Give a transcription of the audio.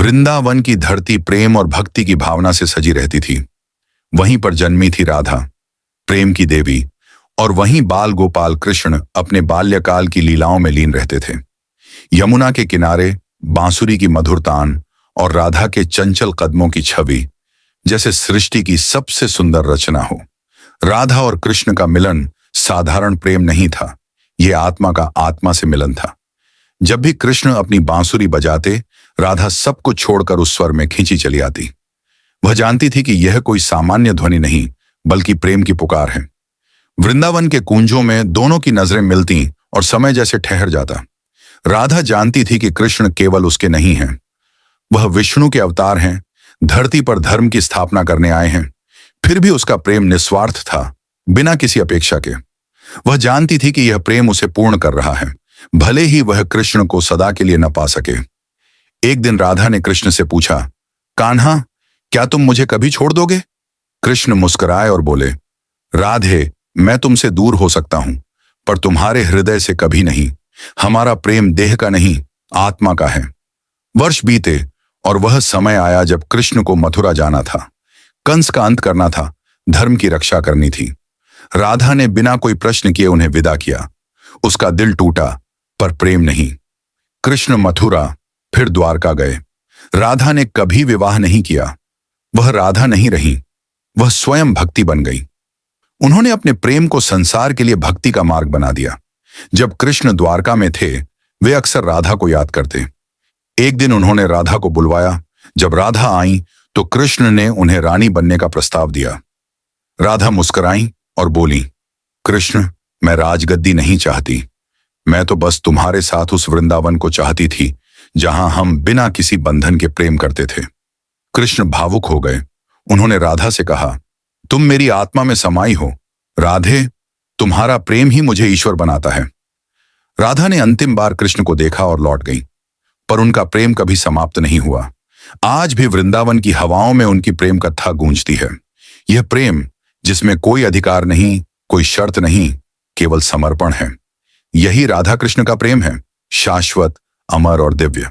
वृंदावन की धरती प्रेम और भक्ति की भावना से सजी रहती थी। वहीं पर जन्मी थी राधा, प्रेम की देवी, और वहीं बाल गोपाल कृष्ण अपने बाल्यकाल की लीलाओं में लीन रहते थे। यमुना के किनारे बांसुरी की मधुर तान और राधा के चंचल कदमों की छवि जैसे सृष्टि की सबसे सुंदर रचना हो। राधा और कृष्ण का मिलन साधारण प्रेम नहीं था, यह आत्मा का आत्मा से मिलन था। जब भी कृष्ण अपनी बांसुरी बजाते, राधा सब कुछ छोड़कर उस स्वर में खींची चली आती। वह जानती थी कि यह कोई सामान्य ध्वनि नहीं, बल्कि प्रेम की पुकार है। वृंदावन के कुंजों में दोनों की नजरें मिलती और समय जैसे ठहर जाता। राधा जानती थी कि कृष्ण केवल उसके नहीं हैं, वह विष्णु के अवतार हैं, धरती पर धर्म की स्थापना करने आए हैं। फिर भी उसका प्रेम निस्वार्थ था, बिना किसी अपेक्षा के। वह जानती थी कि यह प्रेम उसे पूर्ण कर रहा है, भले ही वह कृष्ण को सदा के लिए न पा सके। एक दिन राधा ने कृष्ण से पूछा, कान्हा, क्या तुम मुझे कभी छोड़ दोगे? कृष्ण मुस्कुराए और बोले, राधे, मैं तुमसे दूर हो सकता हूं, पर तुम्हारे हृदय से कभी नहीं। हमारा प्रेम देह का नहीं, आत्मा का है। वर्ष बीते और वह समय आया जब कृष्ण को मथुरा जाना था। कंस का अंत करना था, धर्म की रक्षा करनी थी। राधा ने बिना कोई प्रश्न किए उन्हें विदा किया। उसका दिल टूटा, पर प्रेम नहीं। कृष्ण मथुरा, फिर द्वारका गए। राधा ने कभी विवाह नहीं किया। वह राधा नहीं रही, वह स्वयं भक्ति बन गई। उन्होंने अपने प्रेम को संसार के लिए भक्ति का मार्ग बना दिया। जब कृष्ण द्वारका में थे, वे अक्सर राधा को याद करते। एक दिन उन्होंने राधा को बुलवाया। जब राधा आई तो कृष्ण ने उन्हें रानी बनने का प्रस्ताव दिया। राधा मुस्कुराई और बोली, कृष्ण, मैं राजगद्दी नहीं चाहती। मैं तो बस तुम्हारे साथ उस वृंदावन को चाहती थी जहां हम बिना किसी बंधन के प्रेम करते थे। कृष्ण भावुक हो गए। उन्होंने राधा से कहा, तुम मेरी आत्मा में समाई हो। राधे, तुम्हारा प्रेम ही मुझे ईश्वर बनाता है। राधा ने अंतिम बार कृष्ण को देखा और लौट गई, पर उनका प्रेम कभी समाप्त नहीं हुआ। आज भी वृंदावन की हवाओं में उनकी प्रेम कथा गूंजती है। यह प्रेम जिसमें कोई अधिकार नहीं, कोई शर्त नहीं, केवल समर्पण है। यही राधा कृष्ण का प्रेम है, शाश्वत, अमर और दिव्य।